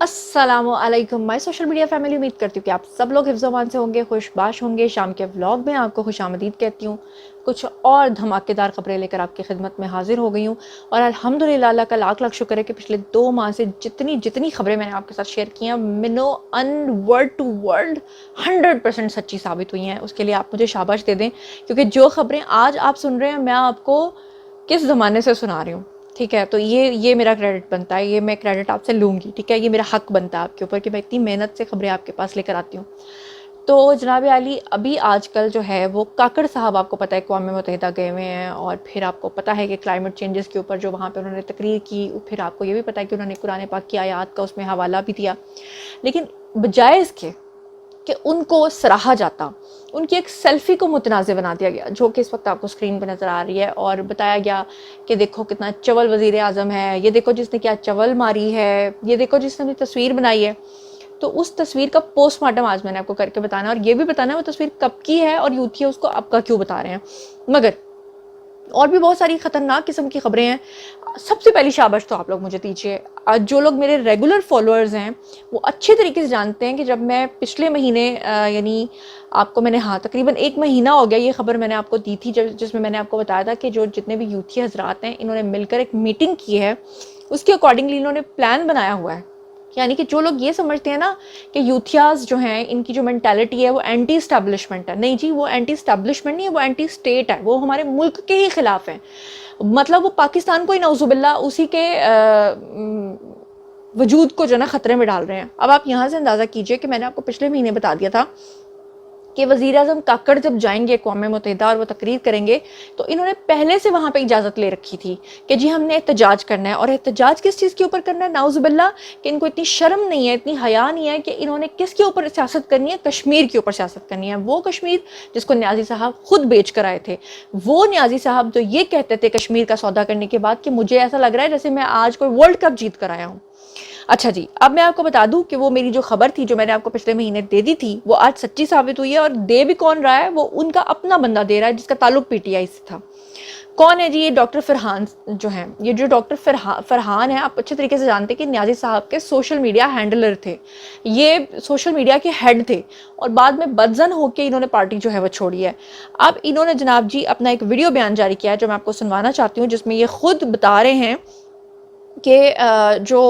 अस्सलाम वालेकुम my social media family. उम्मीद करती हूँ कि आप सब लोग हिफ्ज़ अमान से होंगे, खुशबाश होंगे। शाम के व्लॉग में आपको खुशामदीद कहती हूँ। कुछ और धमाकेदार खबरें लेकर आपकी खिदमत में हाजिर हो गई हूँ और अल्हम्दुलिल्लाह अल्लाह का लाख लाख शुक्र है कि पिछले 2 माह से जितनी खबरें मैंने आपके साथ शेयर की हैं मिनो अन वर्ड टू वर्ड 100% सच्ची साबित हुई हैं। उसके लिए आप मुझे शाबाश दे दें, क्योंकि जो खबरें आज आप सुन रहे हैं मैं आपको किस ज़माने से सुना रही हूँ। ठीक है, तो ये मेरा क्रेडिट बनता है, ये मैं क्रेडिट आपसे लूँगी। ठीक है, ये मेरा हक बनता है आपके ऊपर कि मैं इतनी मेहनत से खबरें आपके पास लेकर आती हूँ। तो जनाब आली, अभी आजकल जो है वो काकड़ साहब, आपको पता है अक़वाम मुत्तहिदा गए हुए हैं, और फिर आपको पता है कि क्लाइमेट चेंजेस के ऊपर जो वहाँ पे उन्होंने तकरीर की, फिर आपको ये भी पता है कि उन्होंने कुरान पाक की आयत का उसमें हवाला भी दिया। लेकिन बजाय इसके कि उनको सराहा जाता, उनकी एक सेल्फ़ी को मुतनाज़ बना दिया गया, जो कि इस वक्त आपको स्क्रीन पर नज़र आ रही है, और बताया गया कि देखो कितना चवल वज़ीर आज़म है, ये देखो जिसने क्या चवल मारी है, ये देखो जिसने अपनी तस्वीर बनाई है। तो उस तस्वीर का पोस्टमार्टम आज मैंने आपको करके बताना है, और ये भी बताना है वो तस्वीर कब की है और यूथ उसको अब का क्यों बता रहे हैं। मगर और भी बहुत सारी ख़तरनाक किस्म की खबरें हैं। सबसे पहली शाबाश तो आप लोग मुझे दीजिए, जो लोग मेरे रेगुलर फॉलोअर्स हैं वो अच्छे तरीके से जानते हैं कि जब मैं पिछले महीने यानी आपको मैंने तकरीबन 1 महीना हो गया ये खबर मैंने आपको दी थी, जिसमें मैंने आपको बताया था कि जो जितने भी यूथी हजरात हैं इन्होंने मिलकर एक मीटिंग की है, उसके अकॉर्डिंगली इन्होंने प्लान बनाया हुआ है। यानी कि जो लोग ये समझते हैं ना कि यूथियाज जो हैं इनकी जो मेंटालिटी है वो एंटी इस्टेब्लिशमेंट है, नहीं जी, वो एंटी इस्टेब्लिशमेंट नहीं है, वो एंटी स्टेट है, वो हमारे मुल्क के ही खिलाफ है। मतलब वो पाकिस्तान को ही नौजुबिल्ला उसी के वजूद को जो ना ख़तरे में डाल रहे हैं। अब आप यहाँ से अंदाज़ा कीजिए कि मैंने आपको पिछले महीने बता दिया था कि वज़ीर आज़म काकड़ जब जाएंगे अक़वाम मुत्तहिदा और वो तकरीर करेंगे, तो इन्होंने पहले से वहाँ पे इजाज़त ले रखी थी कि जी हमने एहतजाज करना है। और एहतजाज किस चीज़ के ऊपर करना है? नाउज़ुबिल्लाह, कि इनको इतनी शर्म नहीं है, इतनी हया नहीं है कि इन्होंने किसके ऊपर सियासत करनी है? कश्मीर के ऊपर सियासत करनी है। वो कश्मीर जिसको न्याज़ी साहब खुद बेच कर आए थे, वो न्याज़ी साहब जो ये कहते थे कश्मीर का सौदा करने के बाद कि मुझे ऐसा लग रहा है जैसे मैं आज कोई वर्ल्ड कप जीत कर आया हूँ। अच्छा जी, अब मैं आपको बता दूं कि वो मेरी जो खबर थी जो मैंने आपको पिछले महीने दे दी थी वो आज सच्ची साबित हुई है। और दे भी कौन रहा है? वो उनका अपना बंदा दे रहा है जिसका ताल्लुक पीटीआई से था। कौन है जी? ये डॉक्टर फरहान जो हैं, ये जो डॉक्टर फरहान है, आप अच्छे तरीके से जानते हैं कि न्याज़ी साहब के सोशल मीडिया हैंडलर थे, ये सोशल मीडिया के हेड थे, और बाद में बदजन होकर इन्होंने पार्टी जो है वो छोड़ी है। अब इन्होंने जनाब जी अपना एक वीडियो बयान जारी किया है जो मैं आपको सुनवाना चाहती हूँ, जिसमें ये खुद बता रहे हैं कि जो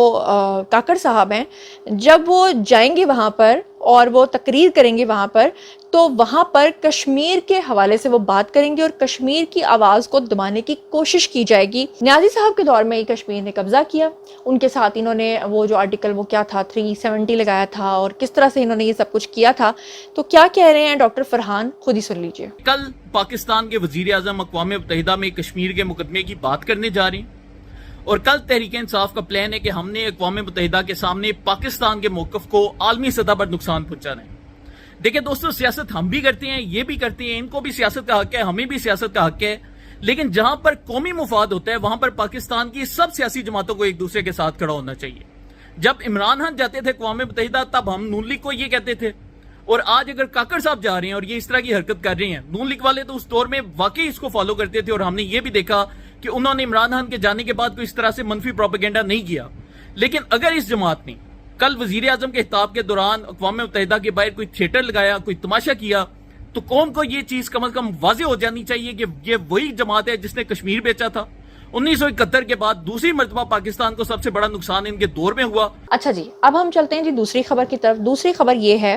काकड़ साहब हैं जब वो जाएंगे वहाँ पर और वो तकरीर करेंगे वहाँ पर, तो वहाँ पर कश्मीर के हवाले से वो बात करेंगे और कश्मीर की आवाज़ को दबाने की कोशिश की जाएगी। न्याज़ी साहब के दौर में ही कश्मीर ने कब्ज़ा किया, उनके साथ इन्होंने वो जो आर्टिकल वो क्या था 370 लगाया था, और किस तरह से इन्होंने ये सब कुछ किया था। तो क्या कह रहे हैं डॉक्टर फरहान, खुद ही सुन लीजिए। कल पाकिस्तान के वज़ीर आज़म अक़वाम मुत्तहिदा में कश्मीर के मुकदमे की बात करने जा रही हैं, और कल तहरीक इंसाफ का प्लान है कि हमने अक़वाम मुत्तहिदा के सामने पाकिस्तान के मौक़िफ़ को आलमी सतह पर नुकसान पहुंचाना है। देखिए दोस्तों, सियासत हम भी करते हैं, ये भी करते हैं, इनको भी सियासत का हक है, हमें भी सियासत का हक है, लेकिन जहां पर कौमी मुफाद होता है वहां पर पाकिस्तान की सब सियासी जमातों को एक दूसरे के साथ खड़ा होना चाहिए। जब इमरान खान जाते थे अक़वाम मुत्तहिदा तब हम नून लीग को ये कहते थे, और आज अगर काकड़ साहब जा रहे हैं और ये इस तरह की हरकत कर रहे हैं, नून लीग वाले तो उस दौर में वाकई इसको फॉलो करते थे, और हमने ये भी देखा कि उन्होंने इमरान खान के जाने के बाद कोई इस तरह से मनफी प्रोपेगेंडा नहीं किया। लेकिन अगर इस जमात ने कल वजीर आजम के खिताब के दौरान अक़वाम मुत्तहिदा के बाहर कोई थिएटर लगाया, कोई तमाशा किया, तो कौम को ये चीज कम से कम वाज़ेह हो जानी चाहिए कि ये वही जमात है जिसने कश्मीर बेचा था। 1971 के बाद दूसरी मर्तबा पाकिस्तान को सबसे बड़ा नुकसान इनके दौर में हुआ। अच्छा जी, अब हम चलते हैं जी दूसरी खबर की तरफ। दूसरी खबर ये है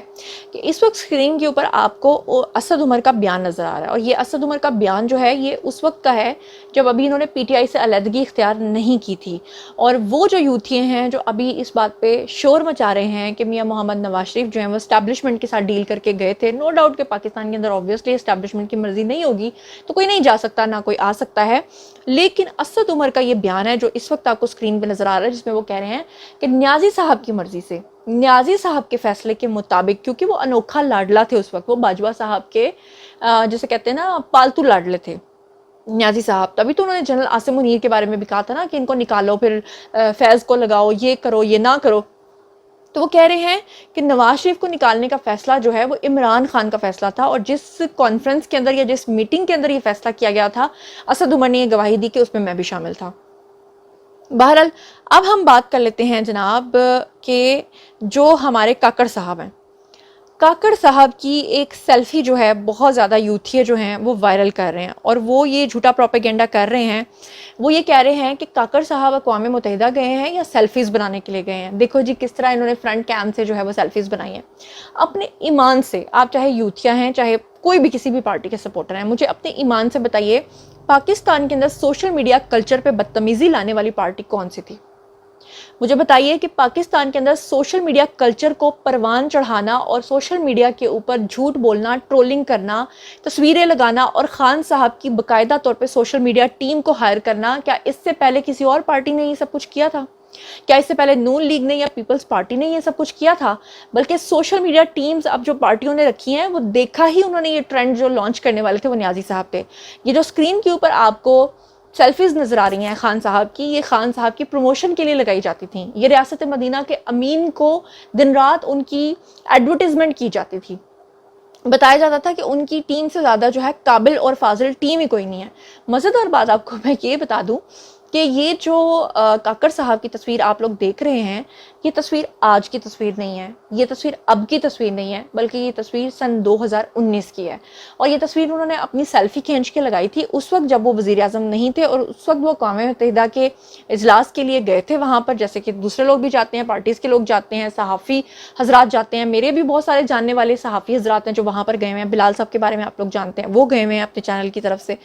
कि इस वक्त स्क्रीन के ऊपर आपको असद उमर का बयान नज़र आ रहा है, और ये असद उमर का बयान जो है ये उस वक्त का है जब अभी इन्होंने पीटीआई से अलहदगी इख्तियार नहीं की थी। और वो जो यूथी हैं जो अभी इस बात पे शोर मचा रहे हैं कि मियाँ मोहम्मद नवाज शरीफ जो हैं वो इस्टेब्लिशमेंट के साथ डील करके गए थे। नो डाउट कि पाकिस्तान के अंदर ऑब्वियसली इस्टेब्लिशमेंट की मर्जी नहीं होगी तो कोई नहीं जा सकता, ना कोई आ सकता है। लेकिन असद उमर का ये बयान है जो इस वक्त आपको स्क्रीन पे नज़र आ रहा है, जिसमें वो कह रहे हैं कि न्याज़ी साहब की मर्जी से, न्याज़ी साहब के फैसले के मुताबिक, क्योंकि वो अनोखा लाडला थे उस वक्त, वो बाजवा साहब के जैसे कहते हैं ना पालतू लाडले थे न्याज़ी साहब। तभी तो उन्होंने जनरल आसिम मुनीर के बारे में भी कहा था ना कि इनको निकालो, फिर फैज़ को लगाओ, ये करो, ये ना करो। तो वो कह रहे हैं कि नवाज शरीफ को निकालने का फैसला जो है वो इमरान खान का फैसला था, और जिस कॉन्फ्रेंस के अंदर या जिस मीटिंग के अंदर ये फैसला किया गया था, असद उमर ने ये गवाही दी कि उसमें मैं भी शामिल था। बहरहाल अब हम बात कर लेते हैं जनाब कि जो हमारे काकड़ साहब हैं, काकड़ साहब की एक सेल्फी जो है बहुत ज़्यादा यूथिया जो हैं वो वायरल कर रहे हैं, और वो ये झूठा प्रोपेगेंडा कर रहे हैं। वो ये कह रहे हैं कि काकड़ साहब अक़वाम मुत्तहिदा गए हैं या सेल्फीज़ बनाने के लिए गए हैं। देखो जी किस तरह इन्होंने फ्रंट कैम से जो है वो सेल्फीज़ बनाई हैं। अपने ईमान से, आप चाहे यूथिया हैं चाहे कोई भी किसी भी पार्टी के सपोर्टर हैं, मुझे अपने ईमान से बताइए पाकिस्तान के अंदर सोशल मीडिया कल्चर पे बदतमीज़ी लाने वाली पार्टी कौन सी थी? मुझे बताइए कि पाकिस्तान के अंदर सोशल मीडिया कल्चर को परवान चढ़ाना और सोशल मीडिया के ऊपर झूठ बोलना, ट्रोलिंग करना, तस्वीरें लगाना और खान साहब की बाकायदा तौर पे सोशल मीडिया टीम को हायर करना, क्या इससे पहले किसी और पार्टी ने ये सब कुछ किया था? क्या इससे पहले नून लीग ने या पीपल्स पार्टी ने ये सब कुछ किया था? बल्कि सोशल मीडिया टीम्स अब जो पार्टियों ने रखी हैं वो देखा ही उन्होंने ये ट्रेंड जो लॉन्च करने वाले थे वो न्याजी साहब थे। ये जो स्क्रीन के ऊपर आपको सेल्फीज नज़र आ रही हैं खान साहब की, ये खान साहब की प्रमोशन के लिए लगाई जाती थी। ये रियासत मदीना के अमीन को दिन रात उनकी एडवर्टीजमेंट की जाती थी। बताया जाता था कि उनकी टीम से ज़्यादा जो है काबिल और फाजिल टीम ही कोई नहीं है। मज़ेदार बात आपको मैं ये बता दूं कि ये जो काकड़ साहब की तस्वीर आप लोग देख रहे हैं, ये तस्वीर आज की तस्वीर नहीं है, ये तस्वीर अब की तस्वीर नहीं है, बल्कि ये तस्वीर सन 2019 की है। और ये तस्वीर उन्होंने अपनी सेल्फी खींच के लगाई थी उस वक्त जब वो वज़ीर आज़म नहीं थे, और उस वक्त वो अक़वाम मुत्तहिदा के इजलास के लिए गए थे वहाँ पर, जैसे कि दूसरे लोग भी जाते हैं, पार्टीज़ के लोग जाते हैं, सहाफ़ी हजरात जाते हैं। मेरे भी बहुत सारे जानने वाले सहाफ़ी हजरात हैं जो वहाँ पर गए हुए हैं। बिलाल साहब के बारे में आप लोग जानते हैं, वो गए हुए हैं अपने चैनल की तरफ से।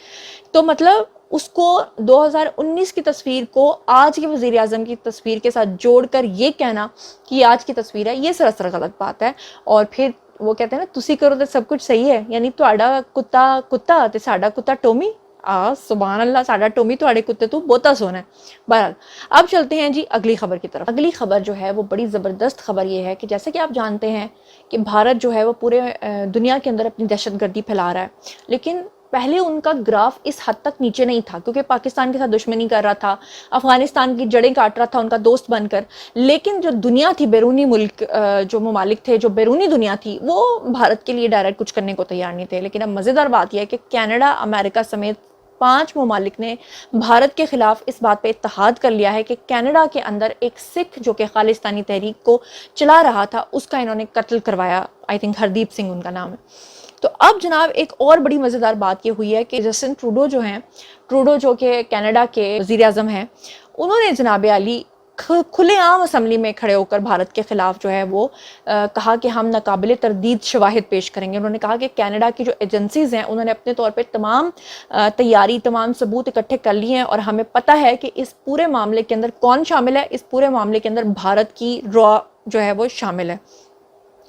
तो मतलब उसको 2019 की तस्वीर को आज के वज़ीर आज़म की तस्वीर के साथ जोड़कर ये कहना कि आज की तस्वीर है, ये सरासर गलत बात है। और फिर वो कहते हैं ना, तुसी करो तो सब कुछ सही है, यानी तुहाडा कुत्ता कुत्ता ते साडा कुत्ता टोमी। सुभान अल्लाह, साडा टोमी तुहाडे कुत्ते तू बहुता सोना है। बहरहाल अब चलते हैं जी अगली खबर की तरफ। अगली खबर जो है वो बड़ी ज़बरदस्त खबर ये है कि जैसे कि आप जानते हैं कि भारत जो है वो पूरे दुनिया के अंदर अपनी दहशतगर्दी फैला रहा है, लेकिन पहले उनका ग्राफ इस हद तक नीचे नहीं था क्योंकि पाकिस्तान के साथ दुश्मनी कर रहा था, अफगानिस्तान की जड़ें काट रहा था उनका दोस्त बनकर। लेकिन जो दुनिया थी, बैरूनी मुल्क जो ममालिक थे, जो बैरूनी दुनिया थी, वो भारत के लिए डायरेक्ट कुछ करने को तैयार नहीं थे। लेकिन अब मज़ेदार बात यह है कि कनाडा, अमेरिका समेत 5 ममालिक ने भारत के खिलाफ इस बात पे इत्तेहाद कर लिया है कि कनाडा के अंदर एक सिख जो कि खालिस्तानी तहरीक को चला रहा था, उसका इन्होंने कत्ल करवाया। आई थिंक हरदीप सिंह उनका नाम है। तो अब जनाब एक और बड़ी मज़ेदार बात ये हुई है कि जस्टिन ट्रूडो जो हैं, ट्रूडो जो कि कनाडा के वज़ीर आज़म हैं, उन्होंने जनाब आली खुलेआम असम्बली में खड़े होकर भारत के ख़िलाफ़ जो है वो कहा कि हम नाकाबिल तरदीद शवाहिद पेश करेंगे। उन्होंने कहा कि कनाडा की जो एजेंसीज़ हैं उन्होंने अपने तौर पे तमाम तैयारी, तमाम सबूत इकट्ठे कर लिए हैं और हमें पता है कि इस पूरे मामले के अंदर कौन शामिल है। इस पूरे मामले के अंदर भारत की रॉ जो है वो शामिल है।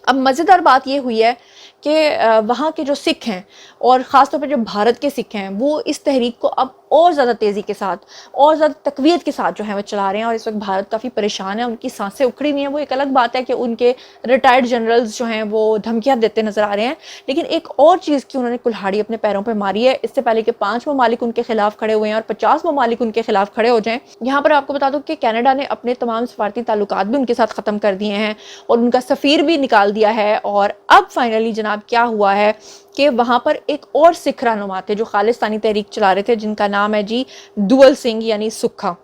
अब मज़ेदार बात ये हुई है कि वहाँ के जो सिख हैं और ख़ास तौर पर जो भारत के सिख हैं, वो इस तहरीक को अब और ज़्यादा तेज़ी के साथ और ज़्यादा तक़वियत के साथ जो है वो चला रहे हैं। और इस वक्त भारत काफ़ी परेशान है, उनकी सांसें उखड़ी हुई हैं। वो एक अलग बात है कि उनके रिटायर्ड जनरल्स जो हैं वो धमकियाँ देते नज़र आ रहे हैं, लेकिन एक और चीज़ की उन्होंने कुल्हाड़ी अपने पैरों पर मारी है। इससे पहले कि 5 ममालिक उनके खिलाफ खड़े हुए हैं और 50 ममालिक उनके खिलाफ खड़े हो जाएँ। यहाँ पर आपको बता दूँ कि कनाडा ने अपने तमाम सफारती ताल्लुकात भी उनके साथ ख़त्म कर दिए हैं और उनका सफ़ीर भी निकाल दिया है। और अब फाइनली जनाब क्या हुआ है कि वहाँ पर एक और सिख रहनुमा थे जो खालिस्तानी तहरीक चला रहे थे, जिनका नाम है जी दुअल सिंह यानी सुक्खा।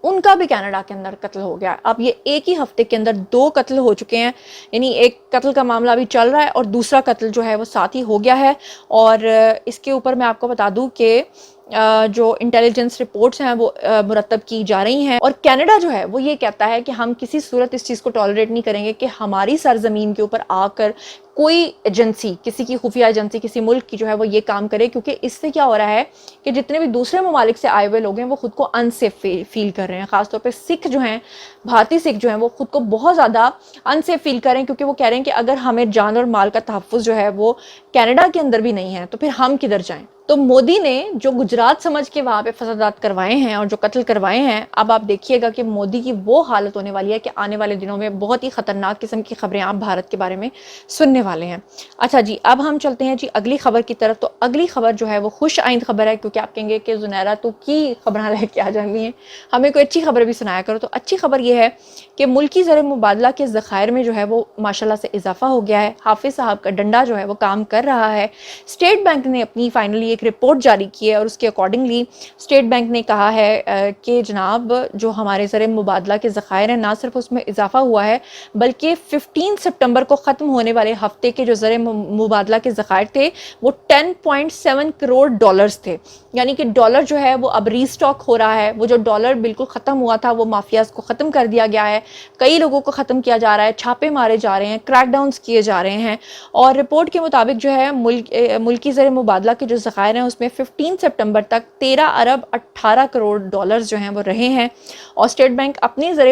उनका भी कनाडा के अंदर कत्ल हो गया। अब ये एक ही हफ्ते के अंदर 2 कत्ल हो चुके हैं, यानी एक कत्ल का मामला अभी चल रहा है और दूसरा कत्ल जो है वो साथ ही हो गया है। और इसके ऊपर मैं आपको बता दूं कि जो इंटेलिजेंस रिपोर्ट्स हैं वो मुरतब की जा रही हैं। और कनाडा जो है वो ये कहता है कि हम किसी सूरत इस चीज़ को टॉलरेट नहीं करेंगे कि हमारी सरजमीन के ऊपर आकर कोई एजेंसी, किसी की खुफिया एजेंसी किसी मुल्क की जो है वो ये काम करे, क्योंकि इससे क्या हो रहा है कि जितने भी दूसरे ममालिक से आए हुए लोग हैं वो खुद को अनसेफ फील कर रहे हैं। ख़ासतौर पे सिख जो हैं, भारतीय सिख जो हैं, वो खुद को बहुत ज़्यादा अनसेफ फील कर रहे हैं, क्योंकि वो कह रहे हैं कि अगर हमें जान और माल का तहफ़्फ़ुज़ जो है वो कनाडा के अंदर भी नहीं है तो फिर हम किधर जाएँ। तो मोदी ने जो गुजरात समझ के वहाँ पे फसादात करवाए हैं और जो कत्ल करवाए हैं, अब आप देखिएगा कि मोदी की वो हालत होने वाली है कि आने वाले दिनों में बहुत ही ख़तरनाक किस्म की खबरें आप भारत के बारे में सुनने वाले हैं। अच्छा जी, अब हम चलते हैं जी अगली खबर की तरफ। तो अगली खबर जो है वो खुश आइंद खबर है, क्योंकि आप कहेंगे कि जुनैरा तो की खबरें लेके आ जाएंगी हैं, हमें कोई अच्छी खबर भी सुनाया करो। तो अच्छी खबर ये है کہ ملکی زر مبادلہ کے ذخائر میں جو ہے وہ ماشاءاللہ سے اضافہ ہو گیا ہے. حافظ صاحب کا ڈنڈا جو ہے وہ کام کر رہا ہے. اسٹیٹ بینک نے اپنی فائنلی ایک رپورٹ جاری کی ہے اور اس کے اکارڈنگلی اسٹیٹ بینک نے کہا ہے کہ جناب جو ہمارے زر مبادلہ کے ذخائر ہیں نہ صرف اس میں اضافہ ہوا ہے بلکہ 15 سپٹمبر کو ختم ہونے والے ہفتے کے جو زر مبادلہ کے ذخائر تھے وہ 10.7 کروڑ ڈالرز تھے. یعنی کہ ڈالر جو ہے وہ اب ری سٹاک ہو رہا ہے. وہ جو ڈالر بالکل ختم ہوا تھا وہ مافیاز کو ختم کر دیا گیا ہے, کئی لوگوں کو ختم کیا جا رہا ہے, چھاپے مارے جا رہے ہیں, کریک ڈاؤنز کیے جا رہے ہیں. اور رپورٹ کے مطابق جو ہے ملکی زر مبادلہ کے جو ذخائر ہیں اس میں 15 سپٹمبر تک 13 ارب 18 کروڑ ڈالرز جو ہیں وہ رہے ہیں. اور اسٹیٹ بینک اپنے زر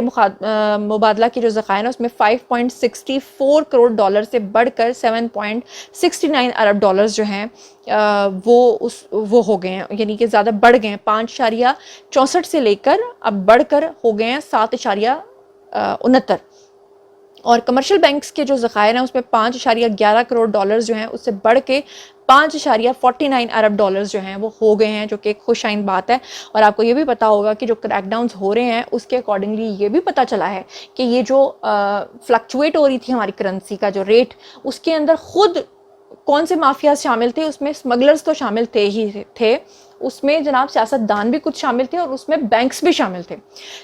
مبادلہ کے جو ذخائر ہیں اس میں 5.64 کروڑ ڈالر سے بڑھ کر 7.69 ارب ڈالرز جو ہیں وہ ہو گئے ہیں. یعنی کہ زیادہ بڑھ گئے ہیں, 5.64 سے لے کر اب بڑھ کر ہو گئے ہیں 7.69. اور کمرشل بینکس کے جو ذخائر ہیں اس میں 5.11 کروڑ ڈالرز جو ہیں اس سے بڑھ کے 5.49 ارب ڈالرز جو ہیں وہ ہو گئے ہیں, جو کہ ایک خوش آئند بات ہے. اور آپ کو یہ بھی پتا ہوگا کہ جو کریک ڈاؤنز ہو رہے ہیں اس کے اکارڈنگلی یہ بھی پتا چلا ہے کہ یہ جو فلکچویٹ ہو رہی تھی ہماری کرنسی کا جو ریٹ, اس کے اندر خود کون سے مافیاز شامل تھے, اس میں اسمگلرز تو شامل تھے, اس میں جناب سیاست دان بھی کچھ شامل تھے اور اس میں بینکس بھی شامل تھے.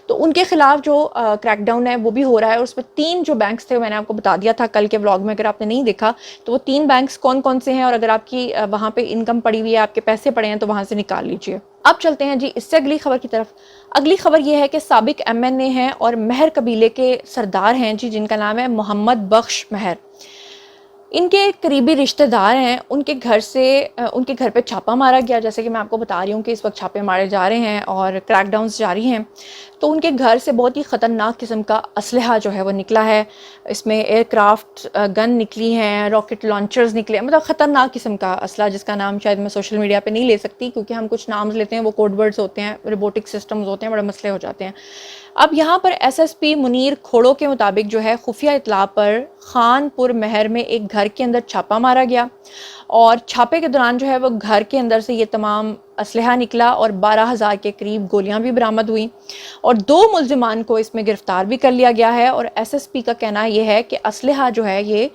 تو ان کے خلاف جو کریک ڈاؤن ہے وہ بھی ہو رہا ہے. اور اس میں 3 جو بینکس تھے میں نے آپ کو بتا دیا تھا کل کے ولاگ میں, اگر آپ نے نہیں دیکھا تو وہ 3 بینکس کون کون سے ہیں, اور اگر آپ کی وہاں پہ انکم پڑی ہوئی ہے, آپ کے پیسے پڑے ہیں تو وہاں سے نکال لیجئے. اب چلتے ہیں جی اس سے اگلی خبر کی طرف. اگلی خبر یہ ہے کہ سابق MNA ہیں اور مہر قبیلے کے سردار ہیں جی, جن کا نام ہے محمد بخش مہر. ان کے قریبی رشتہ دار ہیں, ان کے گھر پہ چھاپا مارا گیا. جیسے کہ میں آپ کو بتا رہی ہوں کہ اس وقت چھاپے مارے جا رہے ہیں اور کریک ڈاؤنز جاری ہیں. تو ان کے گھر سے بہت ہی خطرناک قسم کا اسلحہ جو ہے وہ نکلا ہے. اس میں ایئر کرافٹ گن نکلی ہیں, راکٹ لانچرز نکلے, مطلب خطرناک قسم کا اسلحہ جس کا نام شاید میں سوشل میڈیا پہ نہیں لے سکتی کیونکہ ہم کچھ نامز لیتے ہیں وہ کوڈ ورڈز ہوتے ہیں, روبوٹک سسٹمز ہوتے ہیں, بڑے مسئلے ہو جاتے ہیں. اب یہاں پر SSP منیر کھوڑو کے مطابق جو ہے خفیہ اطلاع پر خان پور مہر میں ایک گھر کے اندر چھاپا مارا گیا اور چھاپے کے دوران جو ہے وہ گھر کے اندر سے یہ تمام اسلحہ نکلا اور 12,000 کے قریب گولیاں بھی برآمد ہوئیں اور 2 ملزمان کو اس میں گرفتار بھی کر لیا گیا ہے. اور SSP کا کہنا یہ ہے کہ اسلحہ جو ہے یہ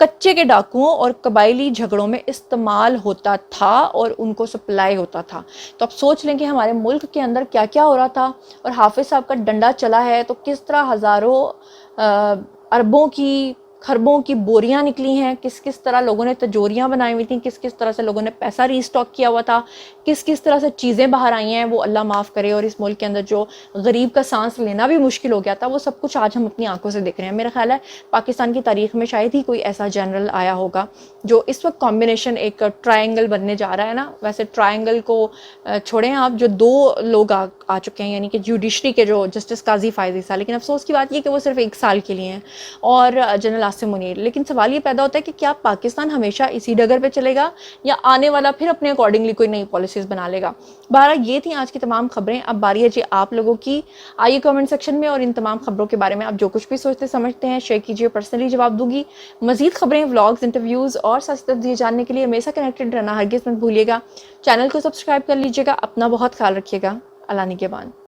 کچے کے ڈاکوؤں اور قبائلی جھگڑوں میں استعمال ہوتا تھا اور ان کو سپلائی ہوتا تھا. تو اب سوچ لیں کہ ہمارے ملک کے اندر کیا کیا ہو رہا تھا, اور حافظ صاحب کا ڈنڈا چلا ہے تو کس طرح ہزاروں اربوں کی خربوں کی بوریاں نکلی ہیں, کس طرح لوگوں نے تجوریاں بنائی ہوئی تھیں, کس طرح سے لوگوں نے پیسہ ری اسٹاک کیا ہوا تھا, کس طرح سے چیزیں باہر آئی ہیں, وہ اللہ معاف کرے. اور اس ملک کے اندر جو غریب کا سانس لینا بھی مشکل ہو گیا تھا وہ سب کچھ آج ہم اپنی آنکھوں سے دیکھ رہے ہیں. میرا خیال ہے پاکستان کی تاریخ میں شاید ہی کوئی ایسا جنرل آیا ہوگا جو اس وقت کمبینیشن ایک ٹرائنگل بننے جا رہا ہے نا. ویسے ٹرائنگل کو چھوڑیں آپ, جو 2 لوگ آ چکے ہیں یعنی کہ جوڈیشری کے جو جسٹس قاضی فائز عیسیٰ, لیکن افسوس کی بات یہ کہ وہ صرف 1 سال کے لیے ہیں, اور جنرل عاصم منیر. لیکن سوال یہ پیدا ہوتا ہے کہ کیا پاکستان ہمیشہ اسی ڈگر پہ چلے گا یا آنے والا پھر اپنے اکارڈنگلی کوئی نئی پالیسیز بنا لے گا. بہرحال یہ تھیں آج کی تمام خبریں. اب باری ہے جی آپ لوگوں کی. آئیے کامنٹ سیکشن میں اور ان تمام خبروں کے بارے میں آپ جو کچھ بھی سوچتے سمجھتے ہیں شیئر کیجیے, پرسنلی جواب دوں گی. مزید خبریں, ولاگز, انٹرویوز اور سچ تجزیے جاننے کے لیے ہمیشہ کنیکٹڈ رہنا ہرگز مت بھولیے گا. چینل کو سبسکرائب کر لیجیے گا. اپنا بہت خیال رکھیے گا. اللہ نگہبان.